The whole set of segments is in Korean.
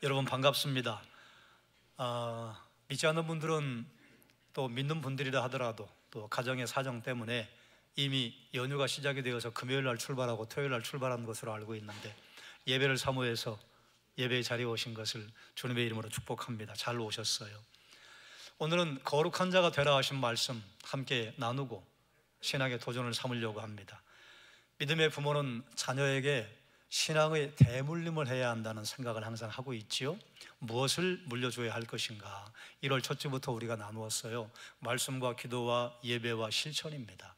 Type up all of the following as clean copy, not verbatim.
여러분 반갑습니다. 믿지 않는 분들은 또 믿는 분들이라 하더라도 또 가정의 사정 때문에 이미 연휴가 시작이 되어서 금요일 날 출발하고 토요일 날 출발하는 것으로 알고 있는데, 예배를 사모해서 예배의 자리에 오신 것을 주님의 이름으로 축복합니다. 잘 오셨어요. 오늘은 거룩한 자가 되라 하신 말씀 함께 나누고 신앙의 도전을 삼으려고 합니다. 믿음의 부모는 자녀에게 신앙의 대물림을 해야 한다는 생각을 항상 하고 있지요. 무엇을 물려줘야 할 것인가? 1월 첫 주부터 우리가 나누었어요. 말씀과 기도와 예배와 실천입니다.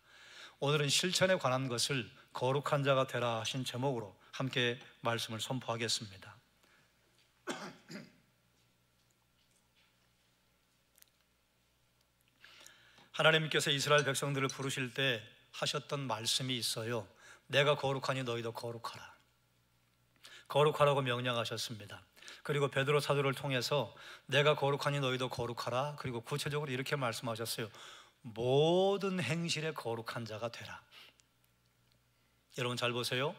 오늘은 실천에 관한 것을 거룩한 자가 되라 하신 제목으로 함께 말씀을 선포하겠습니다. 하나님께서 이스라엘 백성들을 부르실 때 하셨던 말씀이 있어요. 내가 거룩하니 너희도 거룩하라. 거룩하라고 명령하셨습니다. 그리고 베드로 사도를 통해서 내가 거룩하니 너희도 거룩하라. 그리고 구체적으로 이렇게 말씀하셨어요. 모든 행실에 거룩한 자가 되라. 여러분 잘 보세요.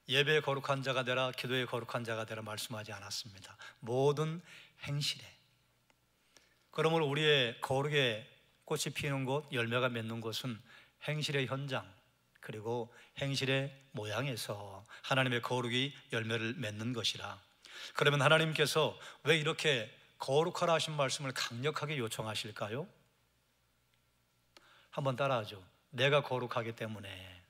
예배에 거룩한 자가 되라, 기도에 거룩한 자가 되라 말씀하지 않았습니다. 모든 행실에. 그러므로 우리의 거룩의 꽃이 피는 곳, 열매가 맺는 곳은 행실의 현장, 그리고 행실의 모양에서 하나님의 거룩이 열매를 맺는 것이라. 그러면 하나님께서 왜 이렇게 거룩하라 하신 말씀을 강력하게 요청하실까요? 한번 따라하죠. 내가 거룩하기 때문에.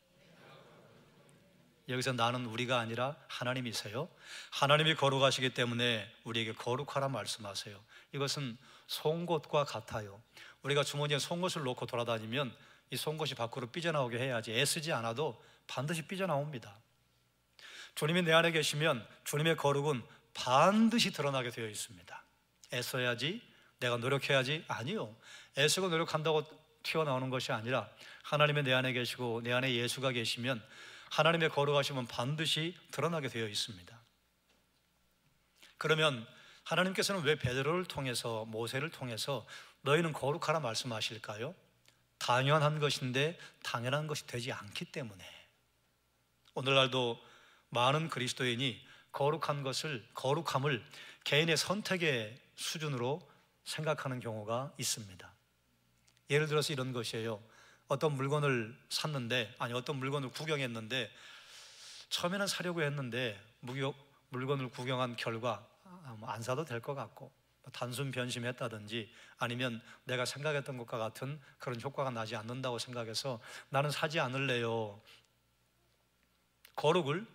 여기서 나는 우리가 아니라 하나님이세요. 하나님이 거룩하시기 때문에 우리에게 거룩하라 말씀하세요. 이것은 송곳과 같아요. 우리가 주머니에 송곳을 놓고 돌아다니면 이 송곳이 밖으로 삐져나오게 해야지, 애쓰지 않아도 반드시 삐져나옵니다. 주님이 내 안에 계시면 주님의 거룩은 반드시 드러나게 되어 있습니다. 애써야지, 내가 노력해야지, 아니요. 애쓰고 노력한다고 튀어나오는 것이 아니라 하나님이 내 안에 계시고 내 안에 예수가 계시면 하나님의 거룩하심은 반드시 드러나게 되어 있습니다. 그러면 하나님께서는 왜 베드로를 통해서, 모세를 통해서 너희는 거룩하라 말씀하실까요? 당연한 것인데 당연한 것이 되지 않기 때문에. 오늘날도 많은 그리스도인이 거룩함을 개인의 선택의 수준으로 생각하는 경우가 있습니다. 예를 들어서 이런 것이에요. 어떤 물건을 샀는데, 어떤 물건을 구경했는데, 처음에는 사려고 했는데 물건을 구경한 결과 안 사도 될 것 같고, 단순 변심했다든지 아니면 내가 생각했던 것과 같은 그런 효과가 나지 않는다고 생각해서 나는 사지 않을래요. 거룩을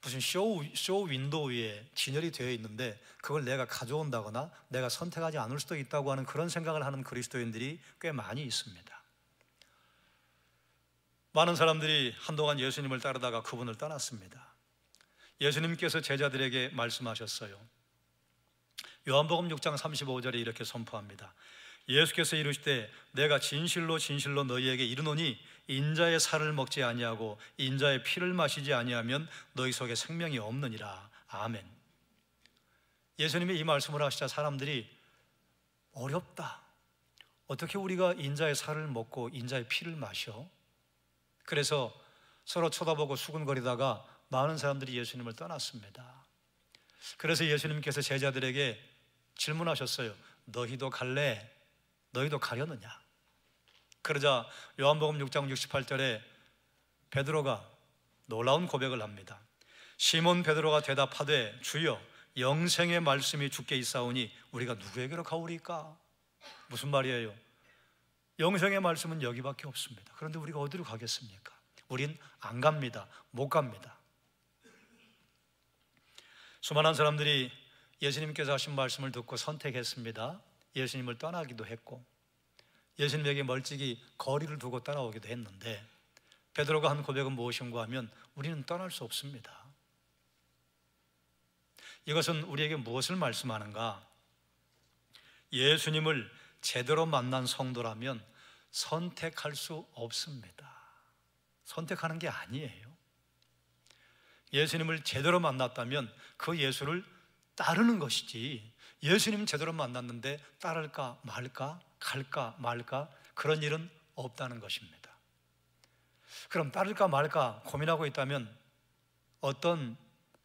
무슨 쇼 윈도우 위에 진열이 되어 있는데 그걸 내가 가져온다거나 내가 선택하지 않을 수도 있다고 하는 그런 생각을 하는 그리스도인들이 꽤 많이 있습니다. 많은 사람들이 한동안 예수님을 따르다가 그분을 떠났습니다. 예수님께서 제자들에게 말씀하셨어요. 요한복음 6장 35절에 이렇게 선포합니다. 예수께서 이르시되 내가 진실로 진실로 너희에게 이르노니 인자의 살을 먹지 아니하고 인자의 피를 마시지 아니하면 너희 속에 생명이 없느니라. 아멘. 예수님이 이 말씀을 하시자 사람들이 어렵다. 어떻게 우리가 인자의 살을 먹고 인자의 피를 마셔? 그래서 서로 쳐다보고 수군거리다가 많은 사람들이 예수님을 떠났습니다. 그래서 예수님께서 제자들에게 질문하셨어요. 너희도 갈래? 너희도 가려느냐? 그러자 요한복음 6장 68절에 베드로가 놀라운 고백을 합니다. 시몬 베드로가 대답하되 주여 영생의 말씀이 주께 있사오니 우리가 누구에게로 가오리까? 무슨 말이에요? 영생의 말씀은 여기밖에 없습니다. 그런데 우리가 어디로 가겠습니까? 우린 안 갑니다. 못 갑니다. 수많은 사람들이 예수님께서 하신 말씀을 듣고 선택했습니다. 예수님을 떠나기도 했고 예수님에게 멀찍이 거리를 두고 따라오기도 했는데, 베드로가 한 고백은 무엇인가 하면 우리는 떠날 수 없습니다. 이것은 우리에게 무엇을 말씀하는가? 예수님을 제대로 만난 성도라면 선택할 수 없습니다. 선택하는 게 아니에요. 예수님을 제대로 만났다면 그 예수를 따르는 것이지, 예수님 제대로 만났는데 따를까 말까, 갈까 말까, 그런 일은 없다는 것입니다. 그럼 따를까 말까 고민하고 있다면 어떤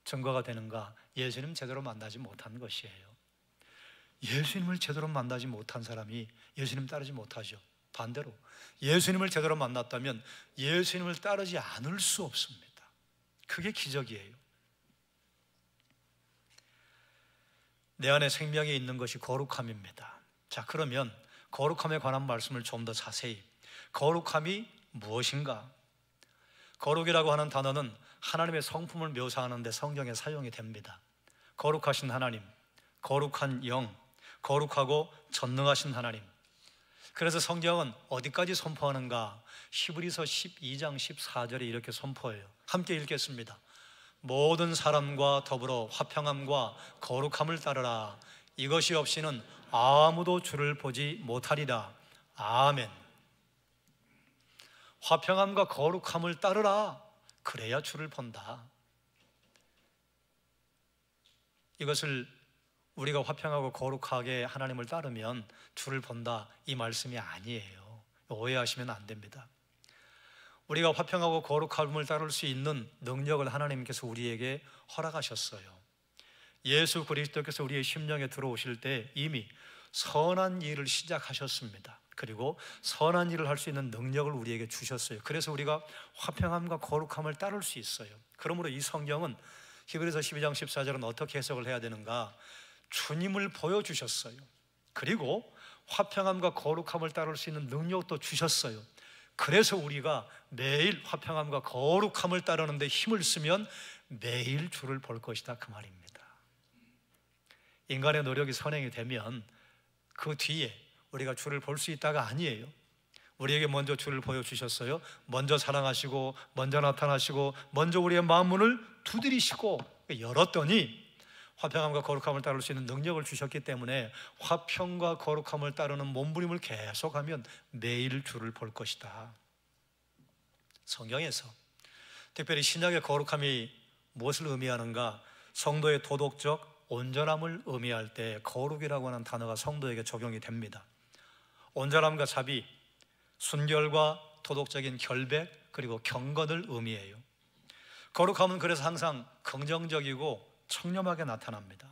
증거가 되는가? 예수님 제대로 만나지 못한 것이에요. 예수님을 제대로 만나지 못한 사람이 예수님 따르지 못하죠. 반대로 예수님을 제대로 만났다면 예수님을 따르지 않을 수 없습니다. 그게 기적이에요. 내 안에 생명이 있는 것이 거룩함입니다. 자, 그러면 거룩함에 관한 말씀을 좀 더 자세히, 거룩함이 무엇인가? 거룩이라고 하는 단어는 하나님의 성품을 묘사하는 데 성경에 사용이 됩니다. 거룩하신 하나님, 거룩한 영, 거룩하고 전능하신 하나님. 그래서 성경은 어디까지 선포하는가? 히브리서 12장 14절에 이렇게 선포해요. 함께 읽겠습니다. 모든 사람과 더불어 화평함과 거룩함을 따르라. 이것이 없이는 아무도 주를 보지 못하리라. 아멘. 화평함과 거룩함을 따르라. 그래야 주를 본다. 이것을 우리가 화평하고 거룩하게 하나님을 따르면 주를 본다, 이 말씀이 아니에요. 오해하시면 안 됩니다. 우리가 화평하고 거룩함을 따를 수 있는 능력을 하나님께서 우리에게 허락하셨어요. 예수 그리스도께서 우리의 심령에 들어오실 때 이미 선한 일을 시작하셨습니다. 그리고 선한 일을 할 수 있는 능력을 우리에게 주셨어요. 그래서 우리가 화평함과 거룩함을 따를 수 있어요. 그러므로 이 성경은 히브리서 12장 14절은 어떻게 해석을 해야 되는가? 주님을 보여주셨어요. 그리고 화평함과 거룩함을 따를 수 있는 능력도 주셨어요. 그래서 우리가 매일 화평함과 거룩함을 따르는 데 힘을 쓰면 매일 주를 볼 것이다, 그 말입니다. 인간의 노력이 선행이 되면 그 뒤에 우리가 주를 볼 수 있다가 아니에요. 우리에게 먼저 주를 보여주셨어요. 먼저 사랑하시고 먼저 나타나시고 먼저 우리의 마음문을 두드리시고 열었더니 화평함과 거룩함을 따를 수 있는 능력을 주셨기 때문에 화평과 거룩함을 따르는 몸부림을 계속하면 매일 주를 볼 것이다. 성경에서 특별히 신약의 거룩함이 무엇을 의미하는가? 성도의 도덕적 온전함을 의미할 때 거룩이라고 하는 단어가 성도에게 적용이 됩니다. 온전함과 자비, 순결과 도덕적인 결백, 그리고 경건을 의미해요. 거룩함은 그래서 항상 긍정적이고 청렴하게 나타납니다.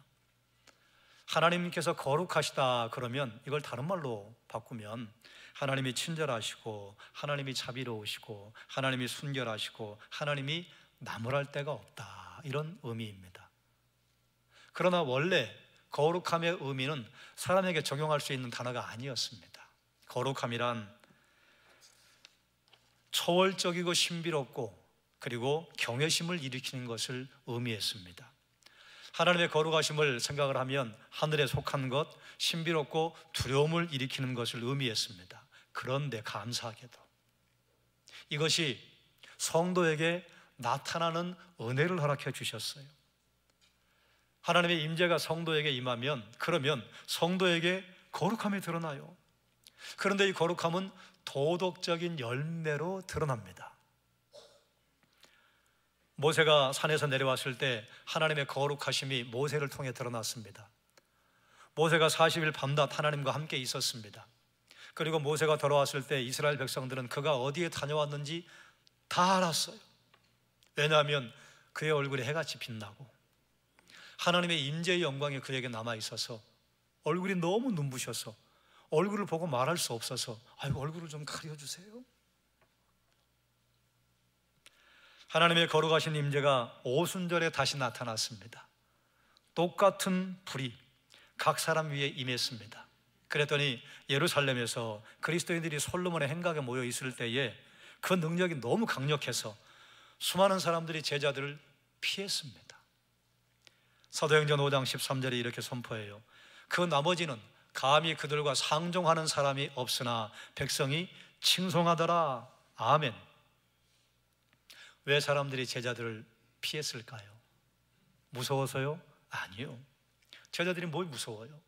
하나님께서 거룩하시다 그러면 이걸 다른 말로 바꾸면 하나님이 친절하시고 하나님이 자비로우시고 하나님이 순결하시고 하나님이 나무랄 데가 없다, 이런 의미입니다. 그러나 원래 거룩함의 의미는 사람에게 적용할 수 있는 단어가 아니었습니다. 거룩함이란 초월적이고 신비롭고 그리고 경외심을 일으키는 것을 의미했습니다. 하나님의 거룩하심을 생각을 하면 하늘에 속한 것, 신비롭고 두려움을 일으키는 것을 의미했습니다. 그런데 감사하게도 이것이 성도에게 나타나는 은혜를 허락해 주셨어요. 하나님의 임재가 성도에게 임하면 그러면 성도에게 거룩함이 드러나요. 그런데 이 거룩함은 도덕적인 열매로 드러납니다. 모세가 산에서 내려왔을 때 하나님의 거룩하심이 모세를 통해 드러났습니다. 모세가 40일 밤낮 하나님과 함께 있었습니다. 그리고 모세가 돌아왔을 때 이스라엘 백성들은 그가 어디에 다녀왔는지 다 알았어요. 왜냐하면 그의 얼굴에 해같이 빛나고 하나님의 임재의 영광이 그에게 남아있어서 얼굴이 너무 눈부셔서 얼굴을 보고 말할 수 없어서 아이고 얼굴을 좀 가려주세요. 하나님의 거룩하신 임재가 오순절에 다시 나타났습니다. 똑같은 불이 각 사람 위에 임했습니다. 그랬더니 예루살렘에서 그리스도인들이 솔로몬의 행각에 모여 있을 때에 그 능력이 너무 강력해서 수많은 사람들이 제자들을 피했습니다. 사도행전 5장 13절에 이렇게 선포해요. 그 나머지는 감히 그들과 상종하는 사람이 없으나 백성이 칭송하더라. 아멘. 왜 사람들이 제자들을 피했을까요? 무서워서요? 아니요. 제자들이 뭘 무서워요?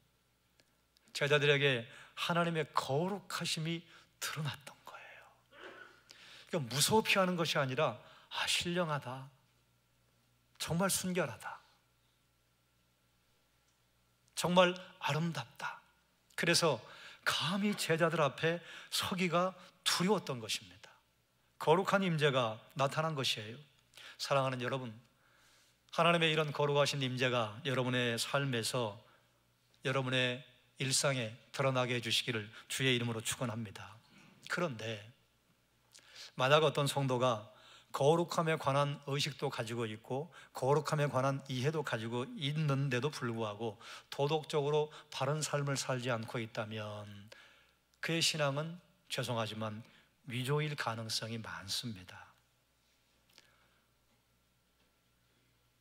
제자들에게 하나님의 거룩하심이 드러났던 거예요. 그러니까 무서워 피하는 것이 아니라 신령하다, 정말 순결하다, 정말 아름답다. 그래서 감히 제자들 앞에 서기가 두려웠던 것입니다. 거룩한 임재가 나타난 것이에요. 사랑하는 여러분, 하나님의 이런 거룩하신 임재가 여러분의 삶에서, 여러분의 일상에 드러나게 해주시기를 주의 이름으로 축원합니다. 그런데 만약 어떤 성도가 거룩함에 관한 의식도 가지고 있고 거룩함에 관한 이해도 가지고 있는데도 불구하고 도덕적으로 바른 삶을 살지 않고 있다면 그의 신앙은 죄송하지만 위조일 가능성이 많습니다.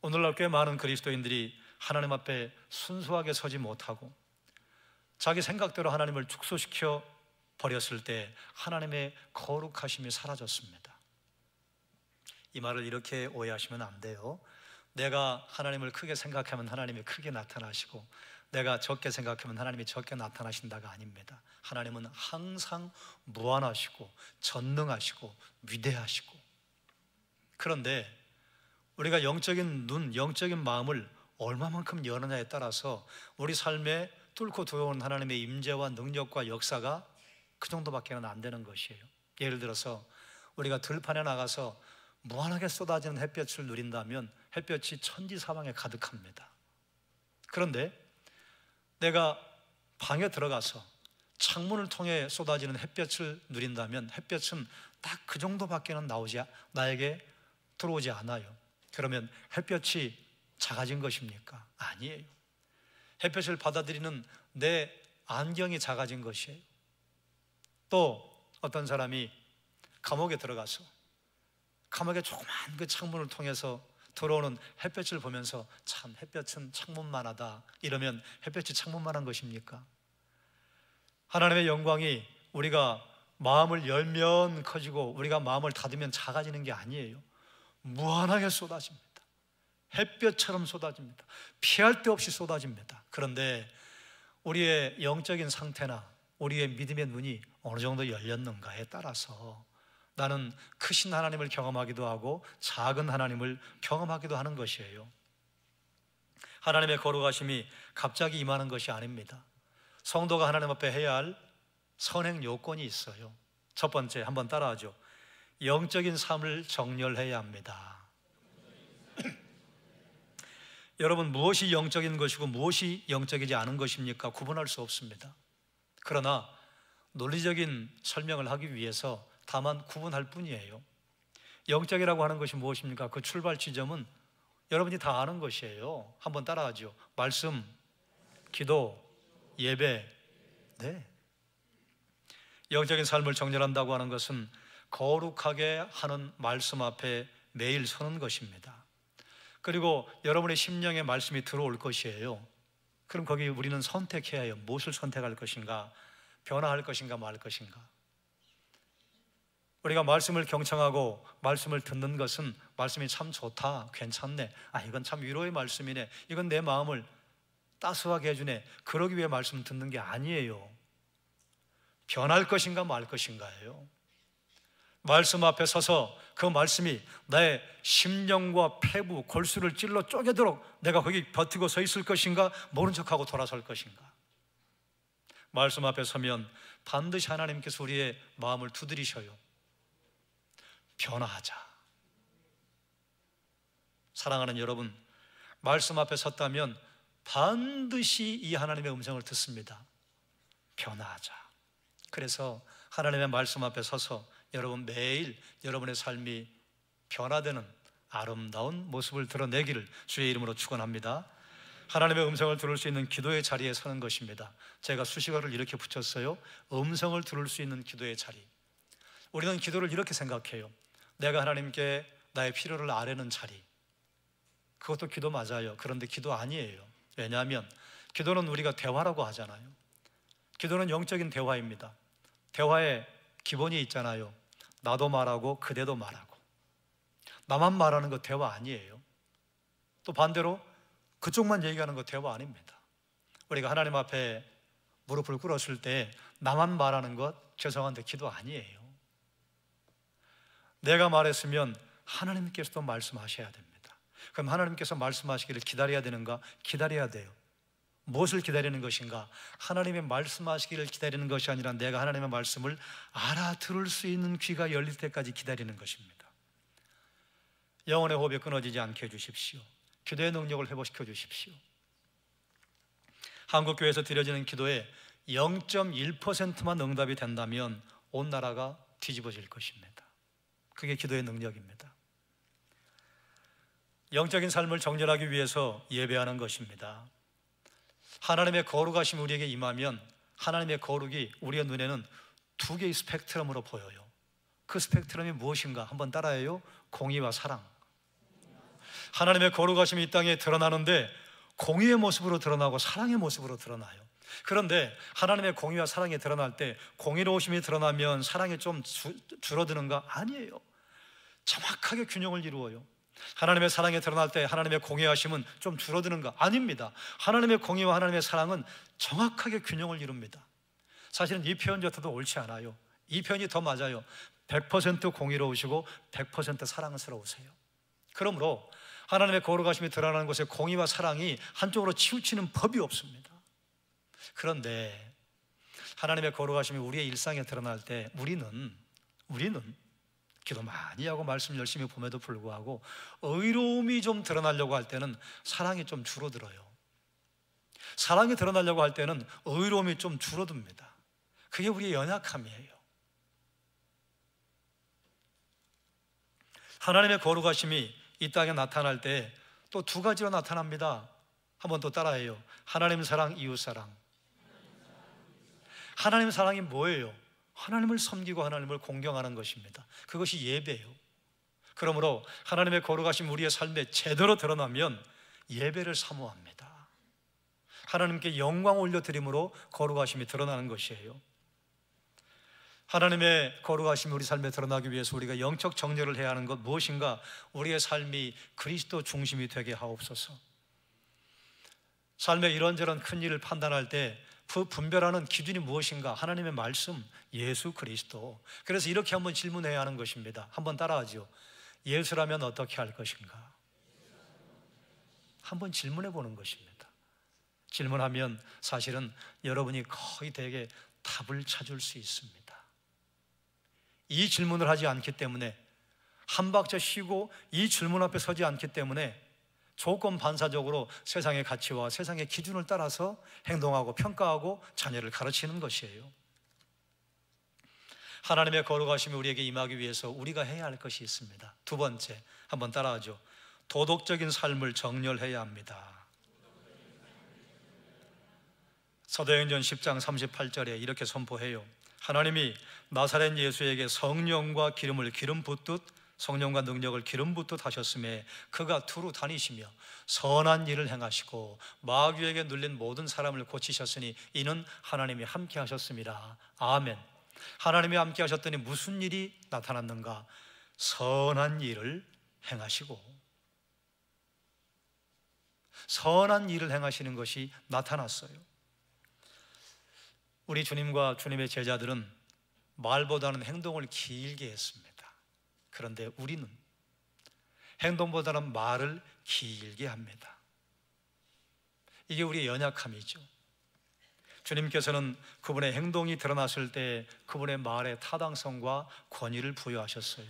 오늘날 꽤 많은 그리스도인들이 하나님 앞에 순수하게 서지 못하고 자기 생각대로 하나님을 축소시켜 버렸을 때 하나님의 거룩하심이 사라졌습니다. 이 말을 이렇게 오해하시면 안 돼요. 내가 하나님을 크게 생각하면 하나님이 크게 나타나시고 내가 적게 생각하면 하나님이 적게 나타나신다가 아닙니다. 하나님은 항상 무한하시고 전능하시고 위대하시고, 그런데 우리가 영적인 눈, 영적인 마음을 얼마만큼 여느냐에 따라서 우리 삶에 뚫고 들어오는 하나님의 임재와 능력과 역사가 그 정도밖에는 안 되는 것이에요. 예를 들어서 우리가 들판에 나가서 무한하게 쏟아지는 햇볕을 누린다면 햇볕이 천지사방에 가득합니다. 그런데 내가 방에 들어가서 창문을 통해 쏟아지는 햇볕을 누린다면 햇볕은 딱 그 정도밖에는 나에게 들어오지 않아요. 그러면 햇볕이 작아진 것입니까? 아니에요. 햇볕을 받아들이는 내 안경이 작아진 것이에요. 또 어떤 사람이 감옥에 들어가서 감옥의 조그만 그 창문을 통해서 들어오는 햇볕을 보면서 참 햇볕은 창문만하다 이러면 햇볕이 창문만한 것입니까? 하나님의 영광이 우리가 마음을 열면 커지고 우리가 마음을 닫으면 작아지는 게 아니에요. 무한하게 쏟아집니다. 햇볕처럼 쏟아집니다. 피할 데 없이 쏟아집니다. 그런데 우리의 영적인 상태나 우리의 믿음의 눈이 어느 정도 열렸는가에 따라서 나는 크신 하나님을 경험하기도 하고 작은 하나님을 경험하기도 하는 것이에요. 하나님의 거룩하심이 갑자기 임하는 것이 아닙니다. 성도가 하나님 앞에 해야 할 선행 요건이 있어요. 첫 번째, 한번 따라하죠. 영적인 삶을 정렬해야 합니다. 여러분, 무엇이 영적인 것이고 무엇이 영적이지 않은 것입니까? 구분할 수 없습니다. 그러나 논리적인 설명을 하기 위해서 다만 구분할 뿐이에요. 영적이라고 하는 것이 무엇입니까? 그 출발 지점은 여러분이 다 아는 것이에요. 한번 따라하죠. 말씀, 기도, 예배. 네. 영적인 삶을 정렬한다고 하는 것은 거룩하게 하는 말씀 앞에 매일 서는 것입니다. 그리고 여러분의 심령에 말씀이 들어올 것이에요. 그럼 거기 우리는 선택해야 해요. 무엇을 선택할 것인가? 변화할 것인가 말 것인가? 우리가 말씀을 경청하고 말씀을 듣는 것은 말씀이 참 좋다, 괜찮네, 이건 참 위로의 말씀이네, 이건 내 마음을 따스하게 해주네, 그러기 위해 말씀 듣는 게 아니에요. 변할 것인가 말 것인가예요. 말씀 앞에 서서 그 말씀이 나의 심령과 폐부, 골수를 찔러 쪼개도록 내가 거기 버티고 서 있을 것인가, 모른 척하고 돌아설 것인가. 말씀 앞에 서면 반드시 하나님께서 우리의 마음을 두드리셔요. 변화하자. 사랑하는 여러분, 말씀 앞에 섰다면 반드시 이 하나님의 음성을 듣습니다. 변화하자. 그래서 하나님의 말씀 앞에 서서 여러분 매일 여러분의 삶이 변화되는 아름다운 모습을 드러내기를 주의 이름으로 축원합니다. 하나님의 음성을 들을 수 있는 기도의 자리에 서는 것입니다. 제가 수식어를 이렇게 붙였어요. 음성을 들을 수 있는 기도의 자리. 우리는 기도를 이렇게 생각해요. 내가 하나님께 나의 필요를 아뢰는 자리. 그것도 기도 맞아요. 그런데 기도 아니에요. 왜냐하면 기도는 우리가 대화라고 하잖아요. 기도는 영적인 대화입니다. 대화에 기본이 있잖아요. 나도 말하고 그대도 말하고. 나만 말하는 거 대화 아니에요. 또 반대로 그쪽만 얘기하는 거 대화 아닙니다. 우리가 하나님 앞에 무릎을 꿇었을 때 나만 말하는 것 죄송한데 기도 아니에요. 내가 말했으면 하나님께서도 말씀하셔야 됩니다. 그럼 하나님께서 말씀하시기를 기다려야 되는가? 기다려야 돼요. 무엇을 기다리는 것인가? 하나님의 말씀하시기를 기다리는 것이 아니라 내가 하나님의 말씀을 알아들을 수 있는 귀가 열릴 때까지 기다리는 것입니다. 영혼의 호흡이 끊어지지 않게 해주십시오. 기도의 능력을 회복시켜 주십시오. 한국교회에서 드려지는 기도에 0.1%만 응답이 된다면 온 나라가 뒤집어질 것입니다. 그게 기도의 능력입니다. 영적인 삶을 정렬하기 위해서 예배하는 것입니다. 하나님의 거룩하심이 우리에게 임하면 하나님의 거룩이 우리의 눈에는 두 개의 스펙트럼으로 보여요. 그 스펙트럼이 무엇인가 한번 따라해요. 공의와 사랑. 하나님의 거룩하심이 이 땅에 드러나는데 공의의 모습으로 드러나고 사랑의 모습으로 드러나요. 그런데 하나님의 공의와 사랑이 드러날 때 공의로우심이 드러나면 사랑이 좀 줄어드는가? 아니에요. 정확하게 균형을 이루어요. 하나님의 사랑이 드러날 때 하나님의 공의하심은 좀 줄어드는가? 아닙니다. 하나님의 공의와 하나님의 사랑은 정확하게 균형을 이룹니다. 사실은 이 표현조차도 옳지 않아요. 이 표현이 더 맞아요. 100% 공의로우시고 100% 사랑스러우세요. 그러므로 하나님의 거룩하심이 드러나는 곳에 공의와 사랑이 한쪽으로 치우치는 법이 없습니다. 그런데 하나님의 거룩하심이 우리의 일상에 드러날 때 우리는 기도 많이 하고 말씀 열심히 봄에도 불구하고 의로움이 좀 드러나려고 할 때는 사랑이 좀 줄어들어요. 사랑이 드러나려고 할 때는 의로움이 좀 줄어듭니다. 그게 우리의 연약함이에요. 하나님의 거룩하심이 이 땅에 나타날 때 또 두 가지로 나타납니다. 한번 또 따라해요. 하나님 사랑, 이웃 사랑. 하나님 사랑이 뭐예요? 하나님을 섬기고 하나님을 공경하는 것입니다. 그것이 예배예요. 그러므로 하나님의 거룩하심 우리의 삶에 제대로 드러나면 예배를 사모합니다. 하나님께 영광 올려드림으로 거룩하심이 드러나는 것이에요. 하나님의 거룩하심이 우리 삶에 드러나기 위해서 우리가 영적 정렬을 해야 하는 것 무엇인가? 우리의 삶이 그리스도 중심이 되게 하옵소서. 삶의 이런저런 큰 일을 판단할 때 그 분별하는 기준이 무엇인가? 하나님의 말씀, 예수 그리스도. 그래서 이렇게 한번 질문해야 하는 것입니다. 한번 따라하죠. 예수라면 어떻게 할 것인가? 한번 질문해 보는 것입니다. 질문하면 사실은 여러분이 거의 대개 답을 찾을 수 있습니다. 이 질문을 하지 않기 때문에, 한 박자 쉬고 이 질문 앞에 서지 않기 때문에 조건 반사적으로 세상의 가치와 세상의 기준을 따라서 행동하고 평가하고 자녀를 가르치는 것이에요. 하나님의 거룩하심이 우리에게 임하기 위해서 우리가 해야 할 것이 있습니다. 두 번째, 한번 따라하죠. 도덕적인 삶을 정렬해야 합니다. 사도행전 10장 38절에 이렇게 선포해요. 하나님이 나사렛 예수에게 성령과 기름을 기름 붓듯 성령과 능력을 기름 붓듯 하셨음에 그가 두루 다니시며 선한 일을 행하시고 마귀에게 눌린 모든 사람을 고치셨으니 이는 하나님이 함께 하셨습니다. 아멘. 하나님이 함께 하셨더니 무슨 일이 나타났는가? 선한 일을 행하시고, 선한 일을 행하시는 것이 나타났어요. 우리 주님과 주님의 제자들은 말보다는 행동을 길게 했습니다. 그런데 우리는 행동보다는 말을 길게 합니다. 이게 우리의 연약함이죠. 주님께서는 그분의 행동이 드러났을 때 그분의 말에 타당성과 권위를 부여하셨어요.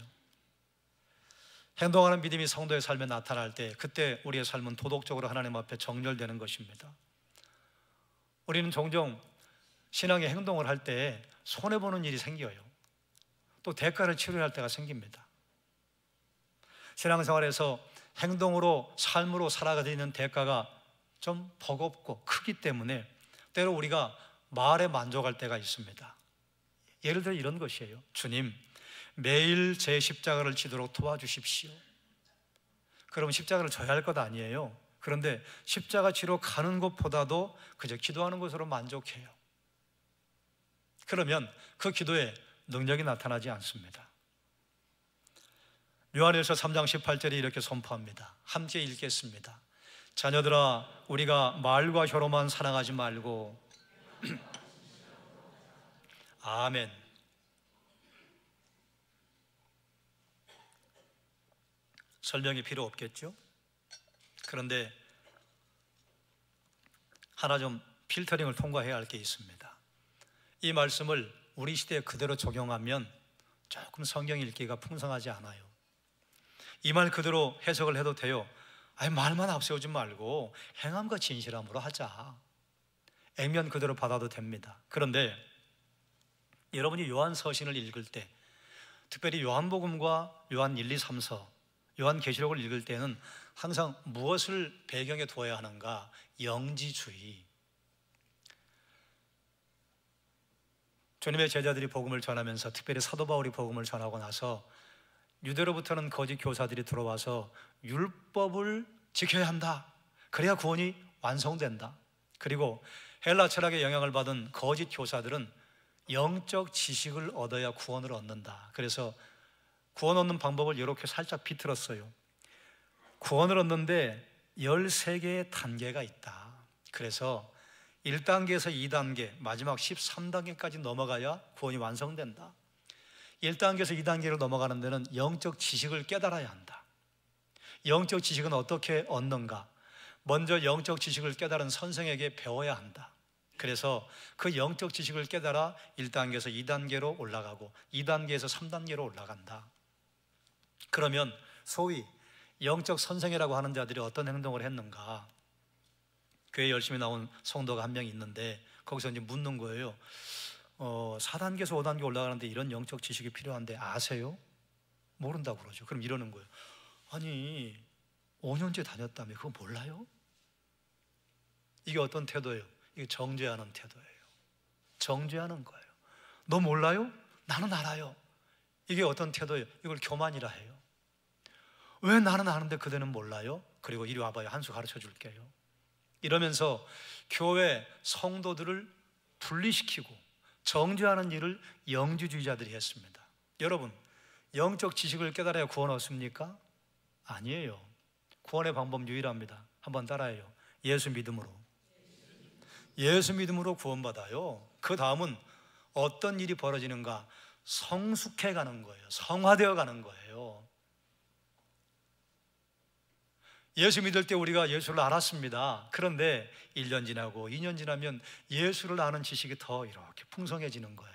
행동하는 믿음이 성도의 삶에 나타날 때 그때 우리의 삶은 도덕적으로 하나님 앞에 정렬되는 것입니다. 우리는 종종 신앙의 행동을 할 때 손해보는 일이 생겨요. 또 대가를 치러야 할 때가 생깁니다. 신앙생활에서 행동으로 삶으로 살아가야 되는 대가가 좀 버겁고 크기 때문에 때로 우리가 말에 만족할 때가 있습니다. 예를 들어 이런 것이에요. 주님, 매일 제 십자가를 지도록 도와주십시오. 그럼 십자가를 져야 할 것 아니에요. 그런데 십자가 지러 가는 것보다도 그저 기도하는 것으로 만족해요. 그러면 그 기도에 능력이 나타나지 않습니다. 요한일서 3장 18절에 이렇게 선포합니다. 함께 읽겠습니다. 자녀들아, 우리가 말과 혀로만 사랑하지 말고 아멘. 설명이 필요 없겠죠? 그런데 하나 좀 필터링을 통과해야 할 게 있습니다. 이 말씀을 우리 시대에 그대로 적용하면 조금 성경 읽기가 풍성하지 않아요. 이 말 그대로 해석을 해도 돼요. 아니, 말만 앞세우지 말고 행함과 진실함으로 하자. 액면 그대로 받아도 됩니다. 그런데 여러분이 요한 서신을 읽을 때, 특별히 요한복음과 요한 1, 2, 3서, 요한계시록을 읽을 때는 항상 무엇을 배경에 두어야 하는가? 영지주의. 주님의 제자들이 복음을 전하면서, 특별히 사도 바울이 복음을 전하고 나서 유대로부터는 거짓 교사들이 들어와서 율법을 지켜야 한다, 그래야 구원이 완성된다. 그리고 헬라 철학의 영향을 받은 거짓 교사들은 영적 지식을 얻어야 구원을 얻는다. 그래서 구원 얻는 방법을 이렇게 살짝 비틀었어요. 구원을 얻는데 13개의 단계가 있다. 그래서 1단계에서 2단계, 마지막 13단계까지 넘어가야 구원이 완성된다. 1단계에서 2단계로 넘어가는 데는 영적 지식을 깨달아야 한다. 영적 지식은 어떻게 얻는가? 먼저 영적 지식을 깨달은 선생에게 배워야 한다. 그래서 그 영적 지식을 깨달아 1단계에서 2단계로 올라가고 2단계에서 3단계로 올라간다. 그러면 소위 영적 선생이라고 하는 자들이 어떤 행동을 했는가? 교회에 열심히 나온 성도가 한 명 있는데 거기서 이제 묻는 거예요. 4단계에서 5단계 올라가는데 이런 영적 지식이 필요한데 아세요? 모른다고 그러죠. 그럼 이러는 거예요. 아니, 5년째 다녔다며 그거 몰라요? 이게 어떤 태도예요? 이게 정죄하는 태도예요. 정죄하는 거예요. 너 몰라요? 나는 알아요. 이게 어떤 태도예요? 이걸 교만이라 해요. 왜 나는 아는데 그대는 몰라요? 그리고 이리 와봐요, 한 수 가르쳐 줄게요. 이러면서 교회 성도들을 분리시키고 정죄하는 일을 영지주의자들이 했습니다. 여러분, 영적 지식을 깨달아야 구원 얻습니까? 아니에요. 구원의 방법 유일합니다. 한번 따라해요. 예수 믿음으로. 예수 믿음으로 구원받아요. 그 다음은 어떤 일이 벌어지는가? 성숙해 가는 거예요. 성화되어 가는 거예요. 예수 믿을 때 우리가 예수를 알았습니다. 그런데 1년 지나고 2년 지나면 예수를 아는 지식이 더 이렇게 풍성해지는 거예요.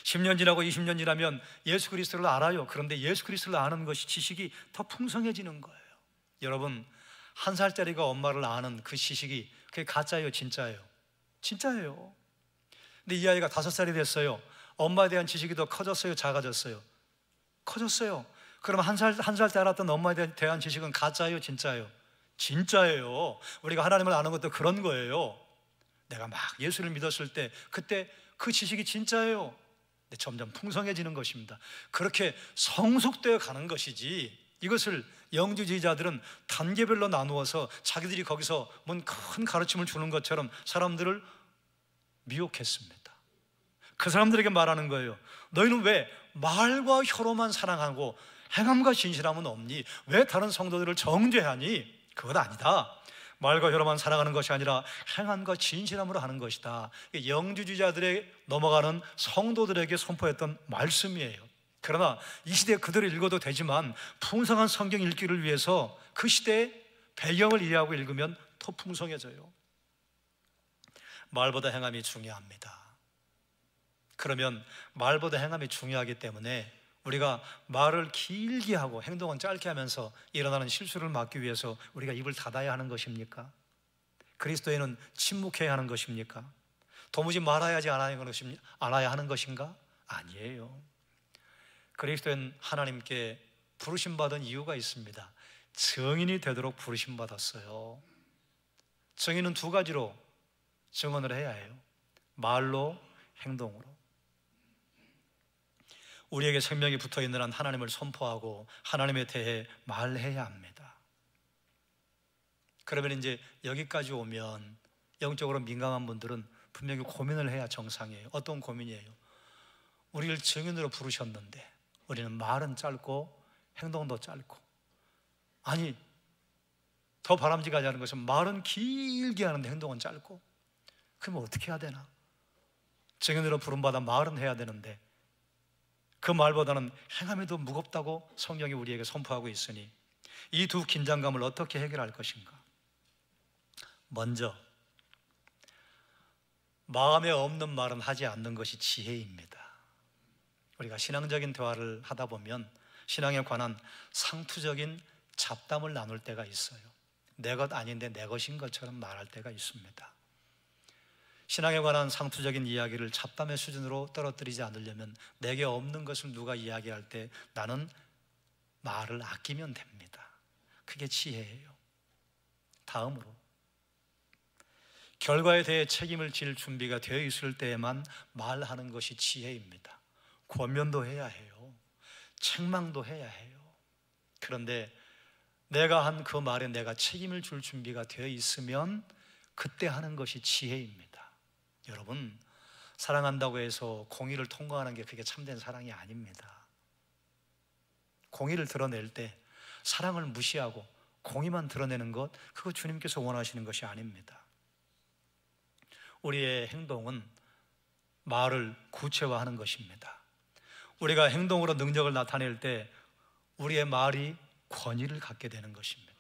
10년 지나고 20년 지나면 예수 그리스도를 알아요. 그런데 예수 그리스도를 아는 것이 지식이 더 풍성해지는 거예요. 여러분, 1살짜리가 엄마를 아는 그 지식이 그게 가짜예요, 진짜예요? 진짜예요. 근데 이 아이가 5살이 됐어요. 엄마에 대한 지식이 더 커졌어요, 작아졌어요? 커졌어요. 그럼 한 살 때 알았던 엄마에 대한 지식은 가짜예요, 진짜예요? 진짜예요. 우리가 하나님을 아는 것도 그런 거예요. 내가 막 예수를 믿었을 때 그때 그 지식이 진짜예요. 근데 점점 풍성해지는 것입니다. 그렇게 성숙되어 가는 것이지, 이것을 영지주의자들은 단계별로 나누어서 자기들이 거기서 뭔 큰 가르침을 주는 것처럼 사람들을 미혹했습니다. 그 사람들에게 말하는 거예요. 너희는 왜 말과 혀로만 사랑하고 행함과 진실함은 없니? 왜 다른 성도들을 정죄하니? 그건 아니다. 말과 혀로만 사랑하는 것이 아니라 행함과 진실함으로 하는 것이다. 영지주의자들에 넘어가는 성도들에게 선포했던 말씀이에요. 그러나 이 시대에 그대로 읽어도 되지만 풍성한 성경 읽기를 위해서 그 시대의 배경을 이해하고 읽으면 더 풍성해져요. 말보다 행함이 중요합니다. 그러면 말보다 행함이 중요하기 때문에 우리가 말을 길게 하고 행동은 짧게 하면서 일어나는 실수를 막기 위해서 우리가 입을 닫아야 하는 것입니까? 그리스도에는 침묵해야 하는 것입니까? 도무지 말아야 하는 것인가? 아니에요. 그리스도는 하나님께 부르심받은 이유가 있습니다. 증인이 되도록 부르심받았어요. 증인은 2가지로 증언을 해야 해요. 말로, 행동으로. 우리에게 생명이 붙어있는 한 하나님을 선포하고 하나님에 대해 말해야 합니다. 그러면 이제 여기까지 오면 영적으로 민감한 분들은 분명히 고민을 해야 정상이에요. 어떤 고민이에요? 우리를 증인으로 부르셨는데 우리는 말은 짧고 행동도 짧고, 아니 더 바람직하지 않은 것은 말은 길게 하는데 행동은 짧고, 그러면 어떻게 해야 되나? 증인으로 부름받아 말은 해야 되는데 그 말보다는 행함이 더 무겁다고 성경이 우리에게 선포하고 있으니 이 2 긴장감을 어떻게 해결할 것인가? 먼저, 마음에 없는 말은 하지 않는 것이 지혜입니다. 우리가 신앙적인 대화를 하다 보면 신앙에 관한 상투적인 잡담을 나눌 때가 있어요. 내 것 아닌데 내 것인 것처럼 말할 때가 있습니다. 신앙에 관한 상투적인 이야기를 잡담의 수준으로 떨어뜨리지 않으려면 내게 없는 것을 누가 이야기할 때 나는 말을 아끼면 됩니다. 그게 지혜예요. 다음으로, 결과에 대해 책임을 질 준비가 되어 있을 때에만 말하는 것이 지혜입니다. 권면도 해야 해요. 책망도 해야 해요. 그런데 내가 한 그 말에 내가 책임을 줄 준비가 되어 있으면 그때 하는 것이 지혜입니다. 여러분, 사랑한다고 해서 공의를 통과하는 게 그게 참된 사랑이 아닙니다. 공의를 드러낼 때 사랑을 무시하고 공의만 드러내는 것, 그거 주님께서 원하시는 것이 아닙니다. 우리의 행동은 말을 구체화하는 것입니다. 우리가 행동으로 능력을 나타낼 때 우리의 말이 권위를 갖게 되는 것입니다.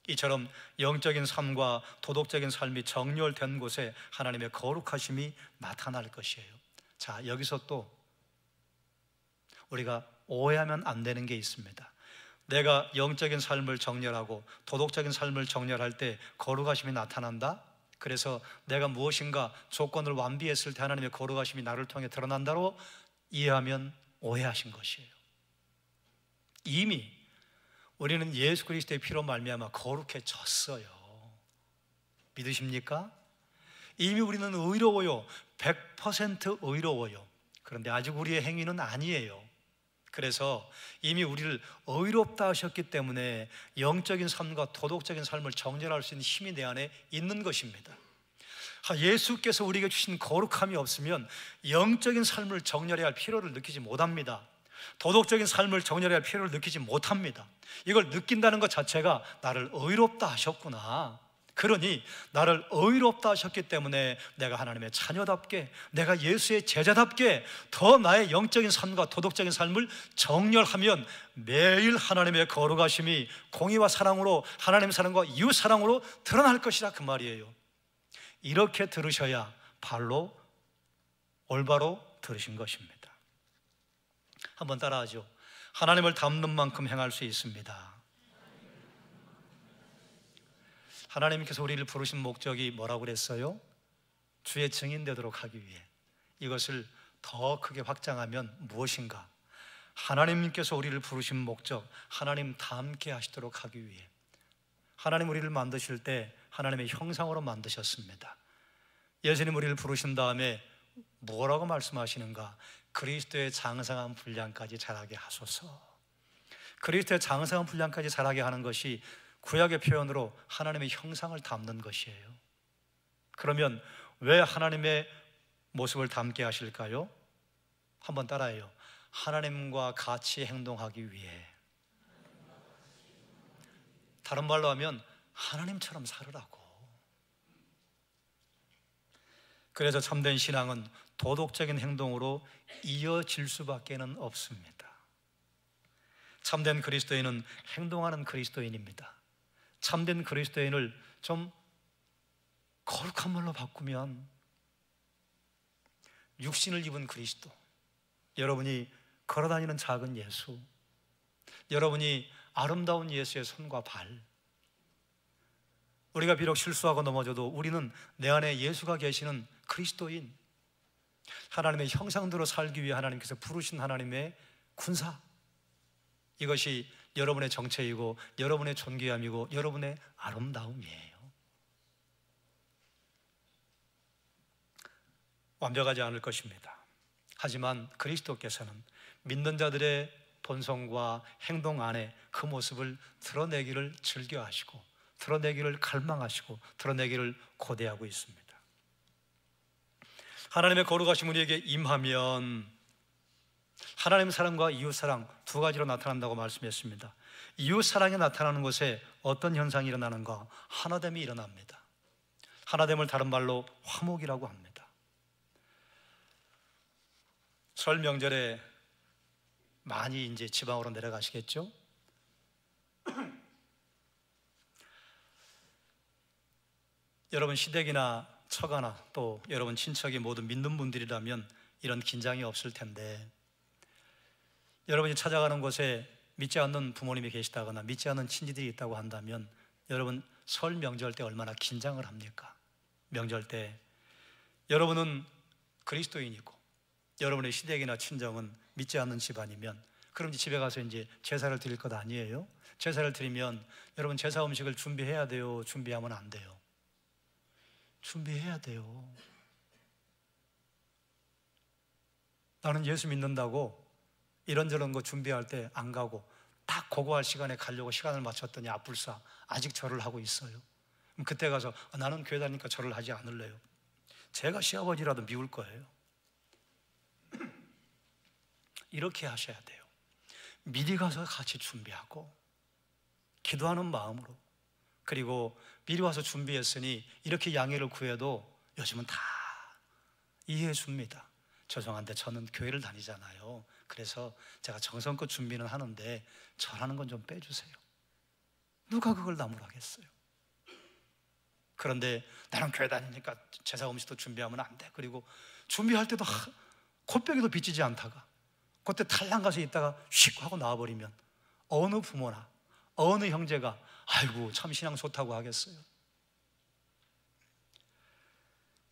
이처럼 영적인 삶과 도덕적인 삶이 정렬된 곳에 하나님의 거룩하심이 나타날 것이에요. 자, 여기서 또 우리가 오해하면 안 되는 게 있습니다. 내가 영적인 삶을 정렬하고 도덕적인 삶을 정렬할 때 거룩하심이 나타난다? 그래서 내가 무엇인가 조건을 완비했을 때 하나님의 거룩하심이 나를 통해 드러난다로 이해하면 오해하신 것이에요. 이미 우리는 예수 그리스도의 피로 말미암아 거룩해졌어요. 믿으십니까? 이미 우리는 의로워요. 100% 의로워요. 그런데 아직 우리의 행위는 아니에요. 그래서 이미 우리를 의롭다 하셨기 때문에 영적인 삶과 도덕적인 삶을 정렬할 수 있는 힘이 내 안에 있는 것입니다. 예수께서 우리에게 주신 거룩함이 없으면 영적인 삶을 정렬해야 할 필요를 느끼지 못합니다. 도덕적인 삶을 정렬해야 할 필요를 느끼지 못합니다. 이걸 느낀다는 것 자체가 나를 의롭다 하셨구나. 그러니 나를 의롭다 하셨기 때문에 내가 하나님의 자녀답게, 내가 예수의 제자답게 더 나의 영적인 삶과 도덕적인 삶을 정렬하면 매일 하나님의 거룩하심이 공의와 사랑으로, 하나님의 사랑과 이웃 사랑으로 드러날 것이라, 그 말이에요. 이렇게 들으셔야 발로 올바로 들으신 것입니다. 한번 따라하죠. 하나님을 닮는 만큼 행할 수 있습니다. 하나님께서 우리를 부르신 목적이 뭐라고 그랬어요? 주의 증인 되도록 하기 위해. 이것을 더 크게 확장하면 무엇인가? 하나님께서 우리를 부르신 목적, 하나님 닮게 하시도록 하기 위해. 하나님 우리를 만드실 때 하나님의 형상으로 만드셨습니다. 예수님 우리를 부르신 다음에 뭐라고 말씀하시는가? 그리스도의 장성한 분량까지 자라게 하소서. 그리스도의 장성한 분량까지 자라게 하는 것이 구약의 표현으로 하나님의 형상을 담는 것이에요. 그러면 왜 하나님의 모습을 담게 하실까요? 한번 따라해요. 하나님과 같이 행동하기 위해. 다른 말로 하면 하나님처럼 살으라고. 그래서 참된 신앙은 도덕적인 행동으로 이어질 수밖에는 없습니다. 참된 그리스도인은 행동하는 그리스도인입니다. 참된 그리스도인을 좀 거룩한 말로 바꾸면 육신을 입은 그리스도, 여러분이 걸어다니는 작은 예수, 여러분이 아름다운 예수의 손과 발, 우리가 비록 실수하고 넘어져도 우리는 내 안에 예수가 계시는 그리스도인, 하나님의 형상대로 살기 위해 하나님께서 부르신 하나님의 군사, 이것이 여러분의 정체이고 여러분의 존귀함이고 여러분의 아름다움이에요. 완벽하지 않을 것입니다. 하지만 그리스도께서는 믿는 자들의 본성과 행동 안에 그 모습을 드러내기를 즐겨하시고, 드러내기를 갈망하시고, 드러내기를 고대하고 있습니다. 하나님의 거룩하신 우리에게 임하면 하나님 사랑과 이웃 사랑 두 가지로 나타난다고 말씀했습니다. 이웃 사랑이 나타나는 곳에 어떤 현상이 일어나는가? 하나됨이 일어납니다. 하나됨을 다른 말로 화목이라고 합니다. 설 명절에 많이 이제 지방으로 내려가시겠죠? 여러분 시댁이나 처가나 또 여러분 친척이 모두 믿는 분들이라면 이런 긴장이 없을 텐데, 여러분이 찾아가는 곳에 믿지 않는 부모님이 계시다거나 믿지 않는 친지들이 있다고 한다면 여러분 설 명절 때 얼마나 긴장을 합니까? 명절 때 여러분은 그리스도인이고 여러분의 시댁이나 친정은 믿지 않는 집안이면 그럼 이제 집에 가서 이제 제사를 드릴 것 아니에요? 제사를 드리면 여러분 제사 음식을 준비해야 돼요? 준비하면 안 돼요? 준비해야 돼요. 나는 예수 믿는다고 이런저런 거 준비할 때 안 가고 딱 고고할 시간에 가려고 시간을 맞췄더니 앞불사 아직 절을 하고 있어요. 그럼 그때 가서 나는 교회 다니니까 절을 하지 않을래요. 제가 시아버지라도 미울 거예요. 이렇게 하셔야 돼요. 미리 가서 같이 준비하고 기도하는 마음으로, 그리고 미리 와서 준비했으니 이렇게 양해를 구해도 요즘은 다 이해해 줍니다. 죄송한데 저는 교회를 다니잖아요. 그래서 제가 정성껏 준비는 하는데 절하는 건 좀 빼주세요. 누가 그걸 나무라겠어요? 그런데 나는 교회 다니니까 제사 음식도 준비하면 안 돼. 그리고 준비할 때도 콧배기도 비치지 않다가 그때 탈랑 가서 있다가 휙 하고 나와버리면 어느 부모나 어느 형제가 아이고 참 신앙 좋다고 하겠어요?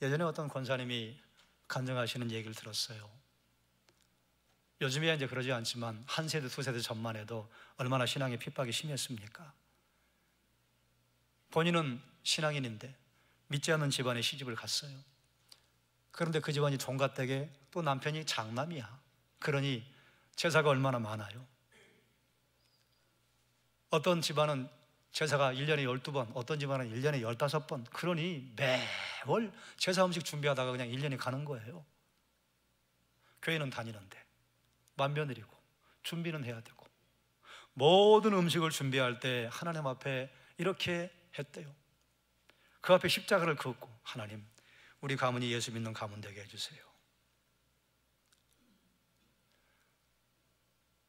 예전에 어떤 권사님이 간증하시는 얘기를 들었어요. 요즘에 이제 그러지 않지만 한 세대 두 세대 전만 해도 얼마나 신앙의 핍박이 심했습니까? 본인은 신앙인인데 믿지 않는 집안에 시집을 갔어요. 그런데 그 집안이 종갓댁에 또 남편이 장남이야. 그러니 제사가 얼마나 많아요. 어떤 집안은 제사가 1년에 12번, 어떤 집안은 1년에 15번. 그러니 매월 제사 음식 준비하다가 그냥 1년이 가는 거예요. 교회는 다니는데 맏며느리고 준비는 해야 되고 모든 음식을 준비할 때 하나님 앞에 이렇게 했대요. 그 앞에 십자가를 긋고 하나님, 우리 가문이 예수 믿는 가문 되게 해주세요.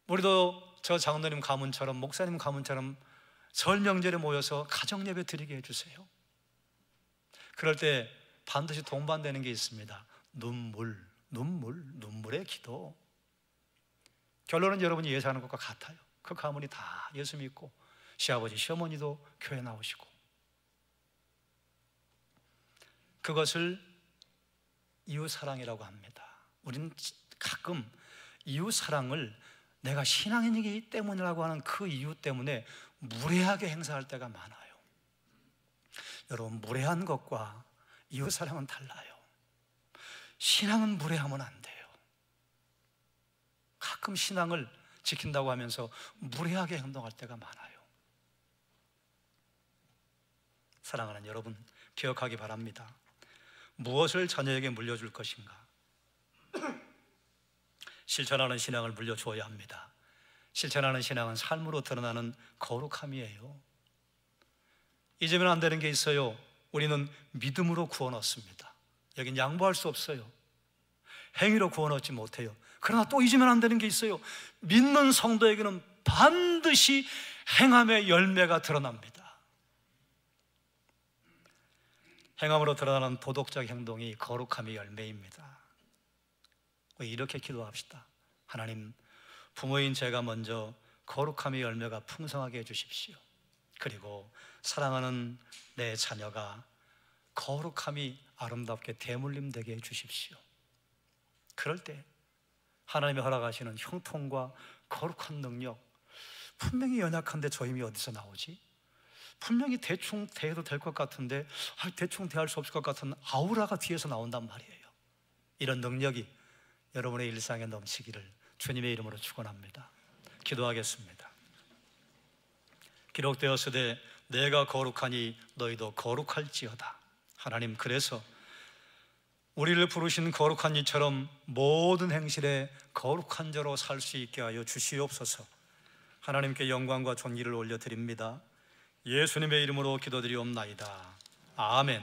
우리도 저 장로님 가문처럼, 목사님 가문처럼 설 명절에 모여서 가정 예배 드리게 해주세요. 그럴 때 반드시 동반되는 게 있습니다. 눈물의 기도. 결론은 여러분이 예상하는 것과 같아요. 그 가문이 다 예수 믿고 시아버지, 시어머니도 교회 나오시고, 그것을 이웃사랑이라고 합니다. 우리는 가끔 이웃사랑을 내가 신앙인이기 때문이라고 하는 그 이유 때문에 무례하게 행사할 때가 많아요. 여러분, 무례한 것과 이웃사랑은 달라요. 신앙은 무례하면 안 돼요. 가끔 신앙을 지킨다고 하면서 무례하게 행동할 때가 많아요. 사랑하는 여러분, 기억하기 바랍니다. 무엇을 자녀에게 물려줄 것인가? 실천하는 신앙을 물려주어야 합니다. 실천하는 신앙은 삶으로 드러나는 거룩함이에요. 잊으면 안 되는 게 있어요. 우리는 믿음으로 구원 얻습니다. 여긴 양보할 수 없어요. 행위로 구원 얻지 못해요. 그러나 또 잊으면 안 되는 게 있어요. 믿는 성도에게는 반드시 행함의 열매가 드러납니다. 행함으로 드러나는 도덕적 행동이 거룩함의 열매입니다. 이렇게 기도합시다. 하나님, 부모인 제가 먼저 거룩함의 열매가 풍성하게 해주십시오. 그리고 사랑하는 내 자녀가 거룩함이 아름답게 대물림되게 해주십시오. 그럴 때 하나님이 허락하시는 형통과 거룩한 능력, 분명히 연약한데 저 힘이 어디서 나오지? 분명히 대충 대해도 될 것 같은데 대충 대할 수 없을 것 같은 아우라가 뒤에서 나온단 말이에요. 이런 능력이 여러분의 일상에 넘치기를 주님의 이름으로 축원합니다. 기도하겠습니다. 기록되었으되 내가 거룩하니 너희도 거룩할지어다. 하나님, 그래서 우리를 부르신 거룩한 이처럼 모든 행실에 거룩한 자로 살 수 있게 하여 주시옵소서. 하나님께 영광과 존귀를 올려드립니다. 예수님의 이름으로 기도드리옵나이다. 아멘.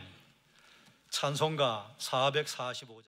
찬송가 445장.